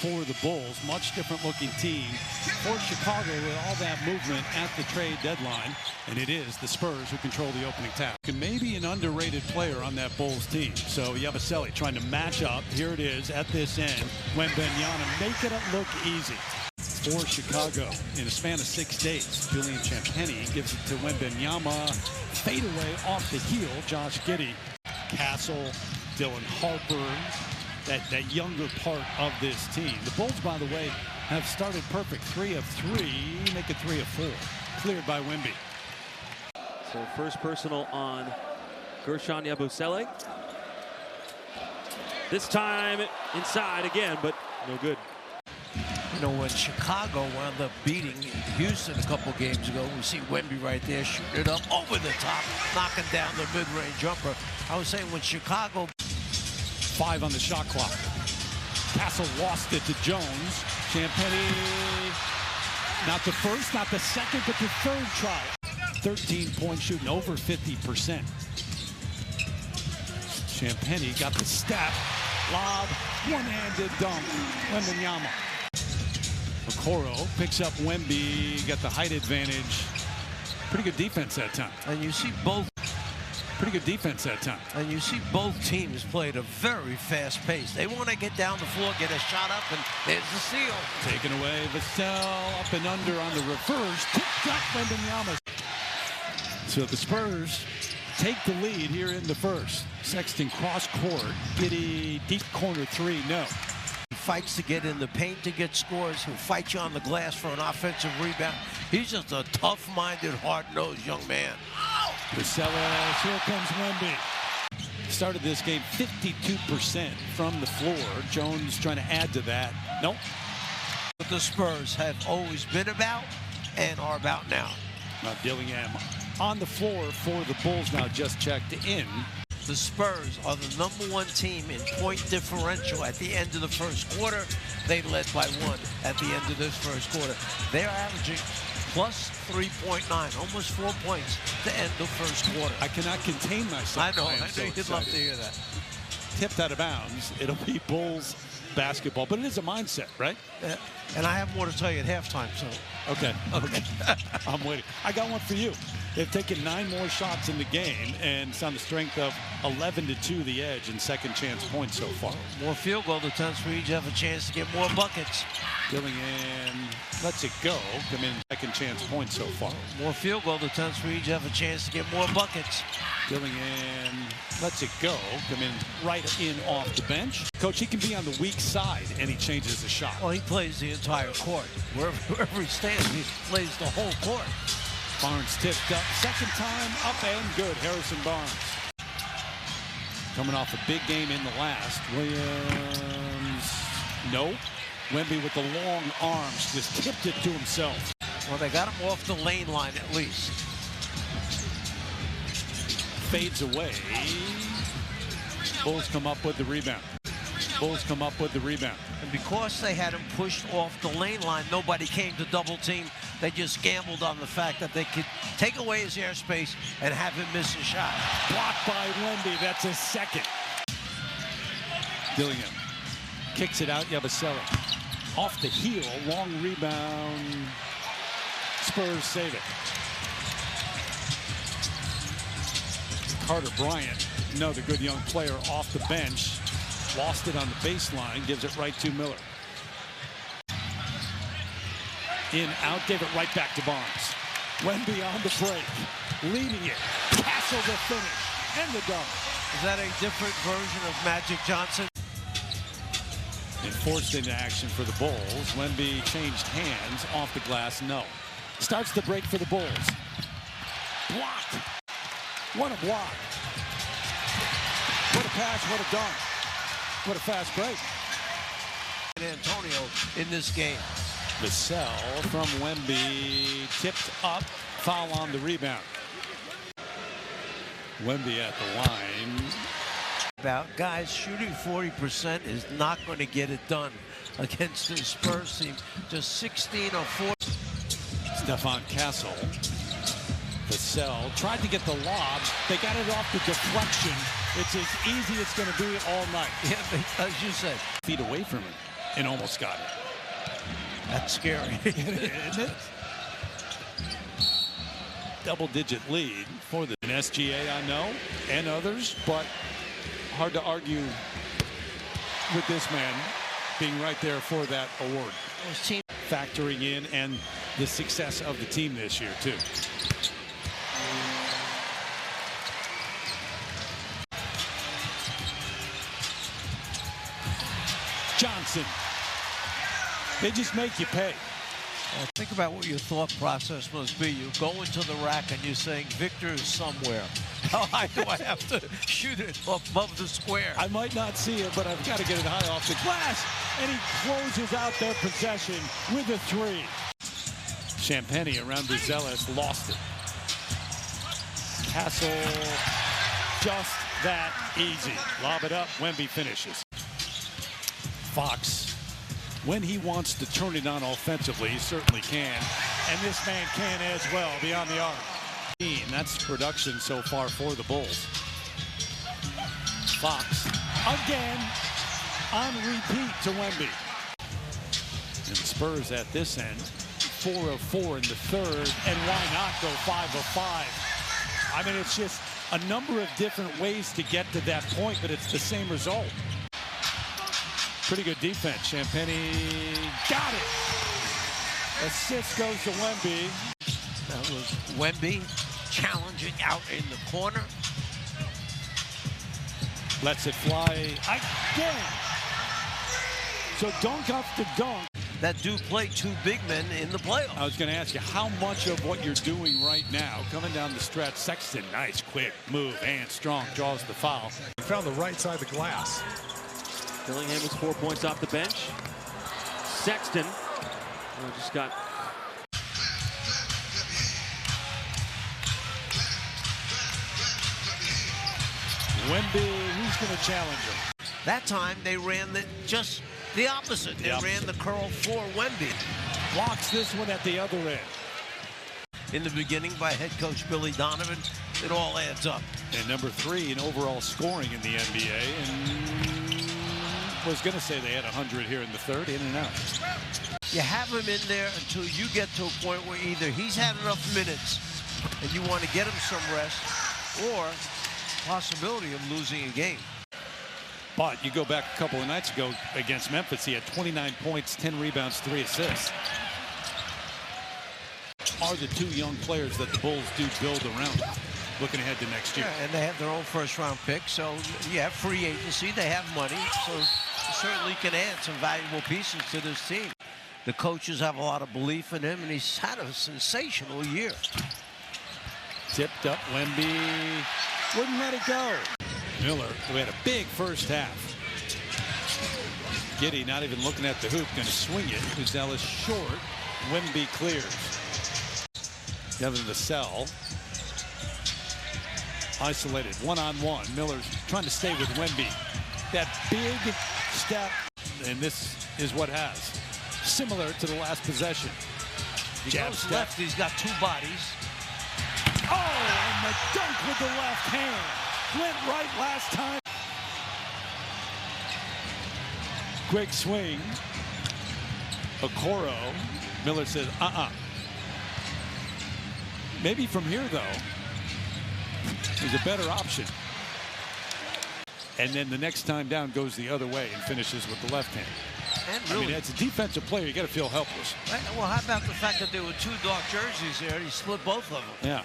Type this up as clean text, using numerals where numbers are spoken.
for the Bulls. Much different looking team for Chicago with all that movement at the trade deadline. And it is the Spurs who control the opening tap. And maybe an underrated player on that Bulls team. So Yabusele trying to match up. Here it is at this end. Wembanyama making it look easy for Chicago in a span of 6 days. Julian Champagnie gives it to Wembanyama. Fade away off the heel. Josh Giddey. Castle, Dylan Harper, that younger part of this team. The Bulls, by the way, have started perfect. 3 of 3, make it 3 of 4. Cleared by Wemby. So first personal on Gershon Yabusele. This time inside again, but no good. You know, when Chicago wound up beating Houston a couple games ago, we see Wemby right there shooting it up over the top, knocking down the mid-range jumper. I was saying when Chicago... 5 on the shot clock. Castle lost it to Jones. Champagnie, not the first, not the second, but the third try. 13-point shooting, over 50%. Champagnie got the step, lob, one-handed dunk. Wembanyama. Okoro picks up Wemby, got the height advantage. Pretty good defense that time. And you see both. Pretty good defense that time. And you see both teams play at a very fast pace. They want to get down the floor, get a shot up, and there's the steal. Taken away, Vassell up and under on the reverse. Got Wembanyama. So the Spurs take the lead here in the first. Sexton cross court. Giddey deep corner 3, no. He fights to get in the paint to get scores. He'll fight you on the glass for an offensive rebound. He's just a tough-minded, hard-nosed young man. Vassell, here comes Wemby. Started this game 52% from the floor. Jones trying to add to that. Nope. What the Spurs have always been about and are about now. Now Dillingham on the floor for the Bulls now just checked in. The Spurs are the #1 team in point differential at the end of the first quarter. They led by 1 at the end of this first quarter. They're averaging plus 3.9, almost 4 points to end the first quarter. I cannot contain myself. I know so you'd love to hear that. Tipped out of bounds. It'll be Bulls basketball, but it is a mindset, right? And I have more to tell you at halftime, so. Okay. I'm waiting. I got one for you. They've taken 9 more shots in the game, and it's on the strength of 11-2 the edge in second chance points so far. More field goal attempts for each have a chance to get more buckets. Dillingham lets it go. Come in second chance points so far. More field goal attempts for each have a chance to get more buckets. Dillingham lets it go. Come in right in off the bench. Coach, he can be on the weak side, and he changes the shot. Well, he plays the entire court. Wherever he stands, he plays the whole court. Barnes tipped up. Second time up and good. Harrison Barnes. Coming off a big game in the last. Williams. No. Wemby with the long arms. Just tipped it to himself. Well, they got him off the lane line at least. Fades away. Bulls come up with the rebound. Bulls come up with the rebound. And because they had him pushed off the lane line, nobody came to double team. They just gambled on the fact that they could take away his airspace and have him miss a shot. Blocked by Wemby. That's his second. Dillingham kicks it out. Yabusele off the heel. Long rebound. Spurs save it. Carter Bryant, another good young player off the bench. Lost it on the baseline, gives it right to Miller. In, out, gave it right back to Barnes. Wemby on the break, leading it. Castle the finish, and the dunk. Is that a different version of Magic Johnson? And forced into action for the Bulls. Wemby changed hands off the glass, no. Starts the break for the Bulls. Blocked. What a block. What a pass, what a dunk. What a fast break. Antonio in this game. Vassell from Wemby, tipped up, foul on the rebound. Wemby at the line. About guys shooting 40% is not going to get it done against the Spurs team. Just 16 of 4. Stephon Castle. Vassell tried to get the lob. They got it off the deflection. It's as easy as it's going to be all night. Yeah, as you said. Feet away from him. and almost got it. That's scary. Isn't it? Double-digit lead for the SGA, I know, and others, but hard to argue with this man being right there for that award. Factoring in and the success of the team this year, too. Johnson. They just make you pay. Think about what your thought process must be. You go into the rack and you're saying, Victor is somewhere. How high do I have to shoot it above the square? I might not see it, but I've got to get it high off the glass. And he closes out their possession with a three. Champagny around Buzelis lost it. Castle, just that easy. Lob it up, Wemby finishes. Fox, when he wants to turn it on offensively, he certainly can. And this man can as well, beyond the arc. That's production so far for the Bulls. Fox, again, on repeat to Wemby. And Spurs at this end, 4 of 4 in the third, and why not go 5 of 5? I mean, it's just a number of different ways to get to that point, but it's the same result. Pretty good defense. Champagny got it. Assist goes to Wemby. That was Wemby challenging out in the corner. Lets it fly again. So dunk after dunk. That do play two big men in the playoffs. I was going to ask you, how much of what you're doing right now, coming down the stretch, Sexton, nice, quick move, and strong, draws the foul. He found the right side of the glass. Dillingham with 4 points off the bench. Sexton just got. Wemby, who's going to challenge him? That time they ran just the opposite. They ran the curl for Wemby. Blocks this one at the other end. In the beginning by head coach Billy Donovan, it all adds up. And number 3 in overall scoring in the NBA. And was going to say they had 100 here in the third, in and out. You have him in there until you get to a point where either he's had enough minutes and you want to get him some rest, or possibility of losing a game. But you go back a couple of nights ago against Memphis, he had 29 points, 10 rebounds, 3 assists. Are the 2 young players that the Bulls do build around looking ahead to next year? Yeah, and they have their own first-round pick, so yeah, free agency, they have money, so certainly can add some valuable pieces to this team. The coaches have a lot of belief in him, and he's had a sensational year. Tipped up, Wemby wouldn't let it go. Miller, who had a big first half. Giddey not even looking at the hoop, going to swing it. Buzelis short. Wemby clears. Devin Vassell. Isolated, one-on-one. Miller's trying to stay with Wemby. That big step, and this is what has. Similar to the last possession. He goes left, he's got 2 bodies. Oh, and the dunk with the left hand. Went right last time. Quick swing. Okoro. Miller says, Maybe from here, though, is a better option. And then the next time down goes the other way and finishes with the left hand. And really, I mean, as a defensive player, you got to feel helpless. Well, how about the fact that there were 2 dark jerseys there, and he split both of them? Yeah.